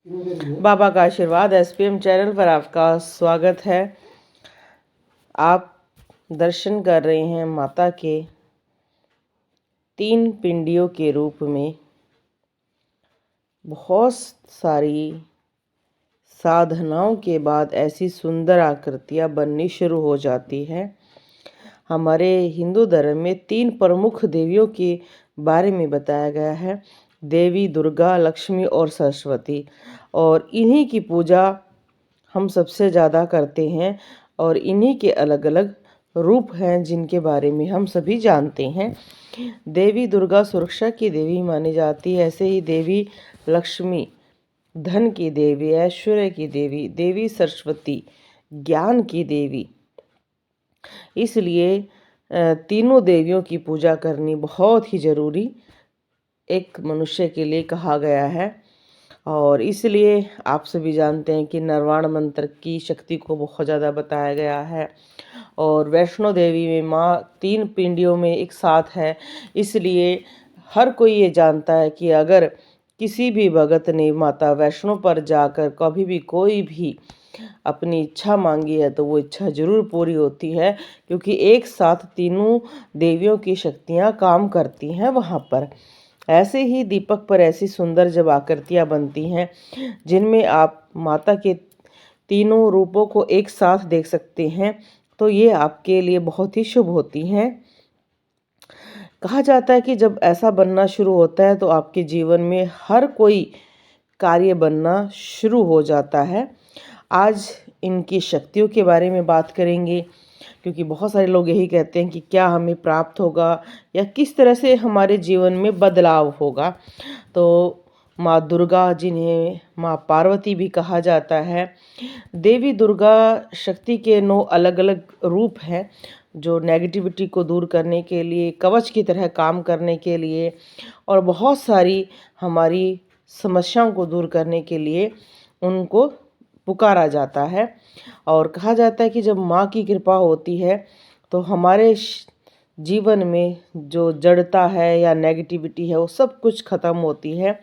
बाबा का आशीर्वाद SPM channel पर आपका स्वागत है। आप दर्शन कर रहे हैं माता के 3 पिंडियों के रूप में। बहुत सारी साधनाओं के बाद ऐसी सुंदर आकृतियां बननी शुरू हो जाती है। हमारे हिंदू धर्म में 3 प्रमुख देवियों के बारे में बताया गया है, देवी दुर्गा, लक्ष्मी और सरस्वती। और इन्हीं की पूजा हम सबसे ज़्यादा करते हैं और इन्हीं के अलग अलग रूप हैं जिनके बारे में हम सभी जानते हैं। देवी दुर्गा सुरक्षा की देवी मानी जाती है, ऐसे ही देवी लक्ष्मी धन की देवी, ऐश्वर्य की देवी, देवी सरस्वती ज्ञान की देवी। इसलिए तीनों देवियों की पूजा करनी बहुत ही ज़रूरी एक मनुष्य के लिए कहा गया है। और इसलिए आप सभी जानते हैं कि नरवाण मंत्र की शक्ति को बहुत ज़्यादा बताया गया है। और वैष्णो देवी में माँ 3 पिंडियों में एक साथ है, इसलिए हर कोई ये जानता है कि अगर किसी भी भगत ने माता वैष्णो पर जाकर कभी भी कोई भी अपनी इच्छा मांगी है तो वो इच्छा जरूर पूरी होती है, क्योंकि एक साथ तीनों देवियों की शक्तियाँ काम करती हैं वहाँ पर। ऐसे ही दीपक पर ऐसी सुंदर जब आकृतियाँ बनती हैं जिनमें आप माता के तीनों रूपों को एक साथ देख सकते हैं, तो ये आपके लिए बहुत ही शुभ होती हैं। कहा जाता है कि जब ऐसा बनना शुरू होता है तो आपके जीवन में हर कोई कार्य बनना शुरू हो जाता है। आज इनकी शक्तियों के बारे में बात करेंगे, क्योंकि बहुत सारे लोग यही कहते हैं कि क्या हमें प्राप्त होगा या किस तरह से हमारे जीवन में बदलाव होगा। तो माँ दुर्गा, जिन्हें माँ पार्वती भी कहा जाता है, देवी दुर्गा शक्ति के 9 अलग अलग रूप हैं जो नेगेटिविटी को दूर करने के लिए, कवच की तरह काम करने के लिए और बहुत सारी हमारी समस्याओं को दूर करने के लिए उनको पुकारा जाता है। और कहा जाता है कि जब माँ की कृपा होती है तो हमारे जीवन में जो जड़ता है या नेगेटिविटी है वो सब कुछ खत्म होती है।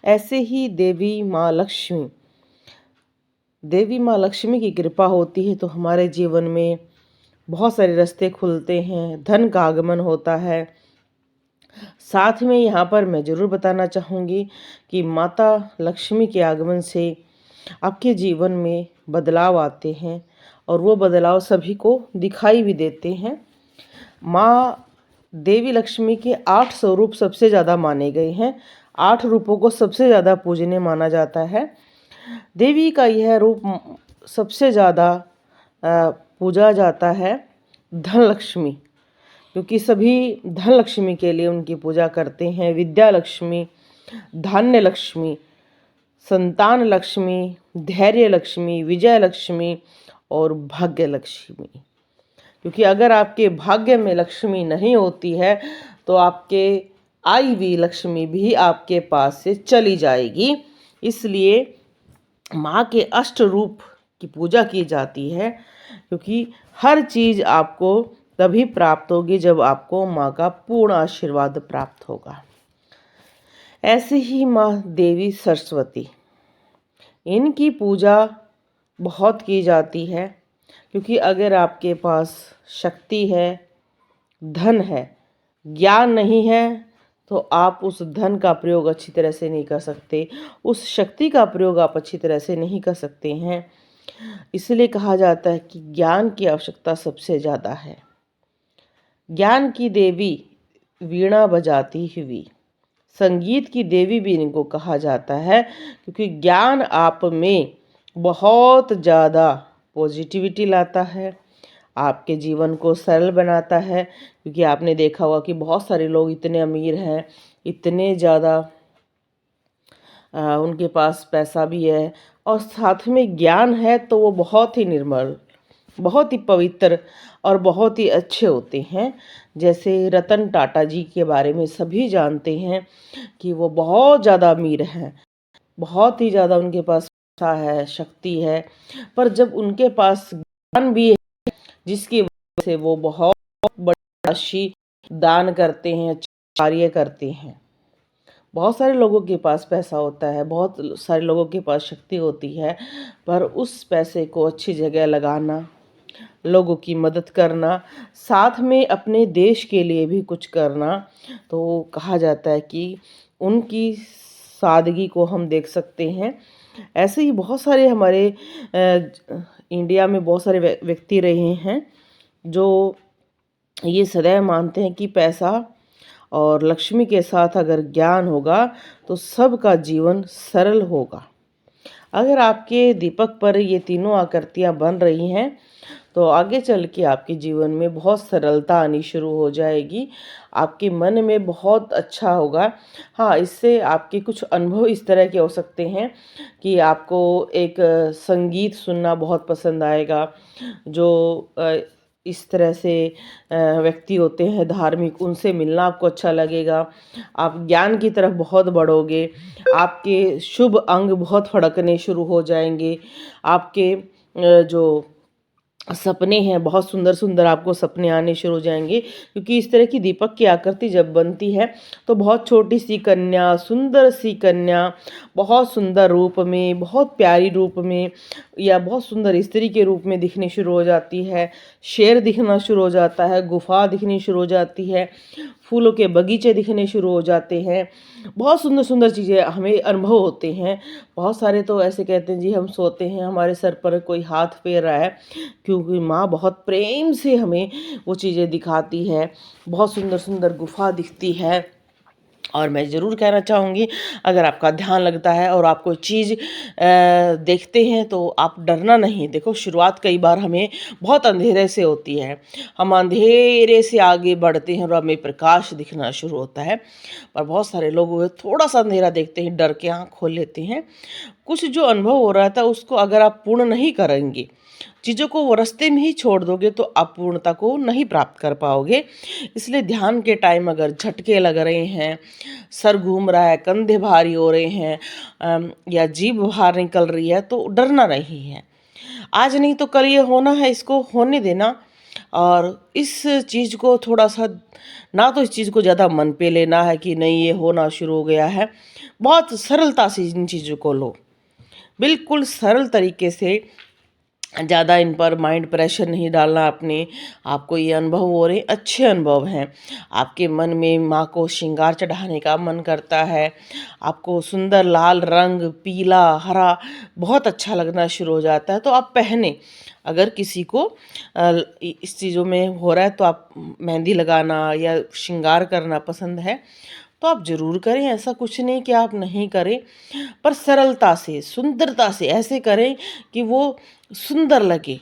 ऐसे ही देवी माँ लक्ष्मी की कृपा होती है तो हमारे जीवन में बहुत सारे रास्ते खुलते हैं, धन का आगमन होता है। साथ में यहाँ पर मैं ज़रूर बताना चाहूँगी कि माता लक्ष्मी के आगमन से आपके जीवन में बदलाव आते हैं और वो बदलाव सभी को दिखाई भी देते हैं। माँ देवी लक्ष्मी के 8 स्वरूप सबसे ज़्यादा माने गए हैं। 8 रूपों को सबसे ज़्यादा पूजनीय माना जाता है। देवी का यह रूप सबसे ज़्यादा पूजा जाता है धन लक्ष्मी, क्योंकि सभी धन लक्ष्मी के लिए उनकी पूजा करते हैं। विद्या लक्ष्मी, धान्य लक्ष्मी, संतान लक्ष्मी, धैर्य लक्ष्मी, विजय लक्ष्मी और भाग्य लक्ष्मी। क्योंकि अगर आपके भाग्य में लक्ष्मी नहीं होती है तो आपके आई हुई लक्ष्मी भी आपके पास से चली जाएगी। इसलिए माँ के अष्ट रूप की पूजा की जाती है, क्योंकि हर चीज़ आपको तभी प्राप्त होगी जब आपको माँ का पूर्ण आशीर्वाद प्राप्त होगा। ऐसे ही माँ देवी सरस्वती, इनकी पूजा बहुत की जाती है, क्योंकि अगर आपके पास शक्ति है, धन है, ज्ञान नहीं है तो आप उस धन का प्रयोग अच्छी तरह से नहीं कर सकते, उस शक्ति का प्रयोग आप अच्छी तरह से नहीं कर सकते हैं। इसलिए कहा जाता है कि ज्ञान की आवश्यकता सबसे ज़्यादा है। ज्ञान की देवी वीणा बजाती हुई, संगीत की देवी भी इनको कहा जाता है, क्योंकि ज्ञान आप में बहुत ज़्यादा पॉजिटिविटी लाता है, आपके जीवन को सरल बनाता है। क्योंकि आपने देखा होगा कि बहुत सारे लोग इतने अमीर हैं, इतने ज़्यादा उनके पास पैसा भी है और साथ में ज्ञान है, तो वो बहुत ही निर्मल, बहुत ही पवित्र और बहुत ही अच्छे होते हैं। जैसे रतन टाटा जी के बारे में सभी जानते हैं कि वो बहुत ज़्यादा अमीर हैं, बहुत ही ज़्यादा उनके पास पैसा है, शक्ति है, पर जब उनके पास ज्ञान भी है जिसकी वजह से वो बहुत बड़ी राशि दान करते हैं, अच्छे कार्य करते हैं। बहुत सारे लोगों के पास पैसा होता है, बहुत सारे लोगों के पास शक्ति होती है, पर उस पैसे को अच्छी जगह लगाना, लोगों की मदद करना, साथ में अपने देश के लिए भी कुछ करना, तो कहा जाता है कि उनकी सादगी को हम देख सकते हैं। ऐसे ही बहुत सारे हमारे इंडिया में बहुत सारे व्यक्ति रहे हैं जो ये सदैव मानते हैं कि पैसा और लक्ष्मी के साथ अगर ज्ञान होगा तो सबका जीवन सरल होगा। अगर आपके दीपक पर ये तीनों आकृतियाँ बन रही हैं तो आगे चल के आपके जीवन में बहुत सरलता आनी शुरू हो जाएगी, आपके मन में बहुत अच्छा होगा। हाँ, इससे आपके कुछ अनुभव इस तरह के हो सकते हैं कि आपको एक संगीत सुनना बहुत पसंद आएगा, जो इस तरह से व्यक्ति होते हैं धार्मिक, उनसे मिलना आपको अच्छा लगेगा, आप ज्ञान की तरफ बहुत बढ़ोगे, आपके शुभ अंग बहुत फड़कने शुरू हो जाएंगे, आपके जो सपने हैं बहुत सुंदर सुंदर आपको सपने आने शुरू हो जाएंगे, क्योंकि इस तरह की दीपक की आकृति जब बनती है तो बहुत छोटी सी कन्या, सुंदर सी कन्या, बहुत सुंदर रूप में, बहुत प्यारी रूप में, या बहुत सुंदर स्त्री के रूप में दिखनी शुरू हो जाती है, शेर दिखना शुरू हो जाता है, गुफा दिखनी शुरू हो जाती है, फूलों के बगीचे दिखने शुरू हो जाते हैं, बहुत सुंदर सुंदर चीज़ें हमें अनुभव होते हैं। बहुत सारे तो ऐसे कहते हैं जी हम सोते हैं हमारे सर पर कोई हाथ फेर रहा है, क्योंकि माँ बहुत प्रेम से हमें वो चीज़ें दिखाती है, बहुत सुंदर सुंदर गुफा दिखती है। और मैं ज़रूर कहना चाहूँगी, अगर आपका ध्यान लगता है और आप कोई चीज़ देखते हैं तो आप डरना नहीं। देखो, शुरुआत कई बार हमें बहुत अंधेरे से होती है, हम अंधेरे से आगे बढ़ते हैं और हमें प्रकाश दिखना शुरू होता है, पर बहुत सारे लोग वो थोड़ा सा अंधेरा देखते हैं, डर के आँख खोल लेते हैं। कुछ जो अनुभव हो रहा था उसको अगर आप पूर्ण नहीं करेंगे, चीज़ों को वो रास्ते में ही छोड़ दोगे, तो आप पूर्णता को नहीं प्राप्त कर पाओगे। इसलिए ध्यान के टाइम अगर झटके लग रहे हैं, सर घूम रहा है, कंधे भारी हो रहे हैं, या जीभ बाहर निकल रही है, तो डरना नहीं है। आज नहीं तो कल ये होना है, इसको होने देना। और इस चीज़ को थोड़ा सा, ना तो इस चीज़ को ज़्यादा मन पे लेना है कि नहीं ये होना शुरू हो गया है, बहुत सरलता से इन चीज़ों को लो, बिल्कुल सरल तरीके से, ज़्यादा इन पर माइंड प्रेशर नहीं डालना अपने। आपको ये अनुभव हो रहे अच्छे अनुभव हैं, आपके मन में माँ को श्रृंगार चढ़ाने का मन करता है, आपको सुंदर लाल रंग, पीला, हरा बहुत अच्छा लगना शुरू हो जाता है, तो आप पहने। अगर किसी को इस चीज़ों में हो रहा है तो आप मेहंदी लगाना या श्रृंगार करना पसंद है तो आप ज़रूर करें, ऐसा कुछ नहीं कि आप नहीं करें, पर सरलता से, सुंदरता से ऐसे करें कि वो सुंदर लगे।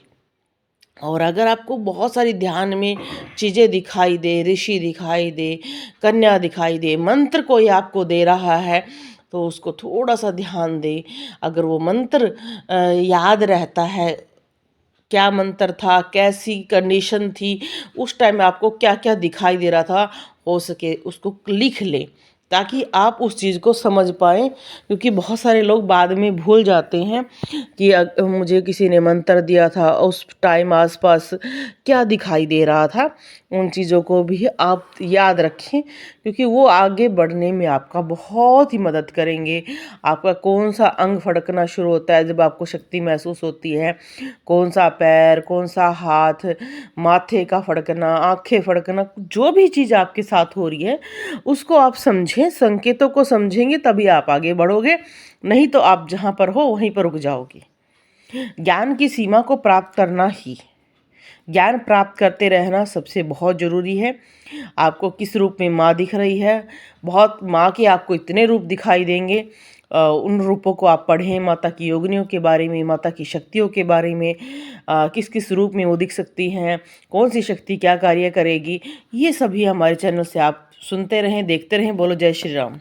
और अगर आपको बहुत सारी ध्यान में चीज़ें दिखाई दे, ऋषि दिखाई दे, कन्या दिखाई दे, मंत्र कोई आपको दे रहा है, तो उसको थोड़ा सा ध्यान दे। अगर वो मंत्र याद रहता है, क्या मंत्र था, कैसी कंडीशन थी, उस टाइम में आपको क्या क्या दिखाई दे रहा था, हो सके उसको लिख लें, ताकि आप उस चीज़ को समझ पाएँ। क्योंकि बहुत सारे लोग बाद में भूल जाते हैं कि मुझे किसी ने मंत्र दिया था, उस टाइम आसपास क्या दिखाई दे रहा था। उन चीज़ों को भी आप याद रखें, क्योंकि वो आगे बढ़ने में आपका बहुत ही मदद करेंगे। आपका कौन सा अंग फड़कना शुरू होता है जब आपको शक्ति महसूस होती है, कौन सा पैर, कौन सा हाथ, माथे का फड़कना, आँखें फड़कना, जो भी चीज़ आपके साथ हो रही है उसको आप समझें, संकेतों को समझेंगे तभी आप आगे बढ़ोगे, नहीं तो आप जहाँ पर हो वहीं पर रुक जाओगे। ज्ञान की सीमा को प्राप्त करना ही, ज्ञान प्राप्त करते रहना सबसे बहुत ज़रूरी है। आपको किस रूप में माँ दिख रही है, बहुत माँ के आपको इतने रूप दिखाई देंगे, उन रूपों को आप पढ़ें, माता की योगिनियों के बारे में, माता की शक्तियों के बारे में, किस किस रूप में वो दिख सकती हैं, कौन सी शक्ति क्या कार्य करेगी, ये सभी हमारे चैनल से आप सुनते रहें, देखते रहें। बोलो जय श्री राम।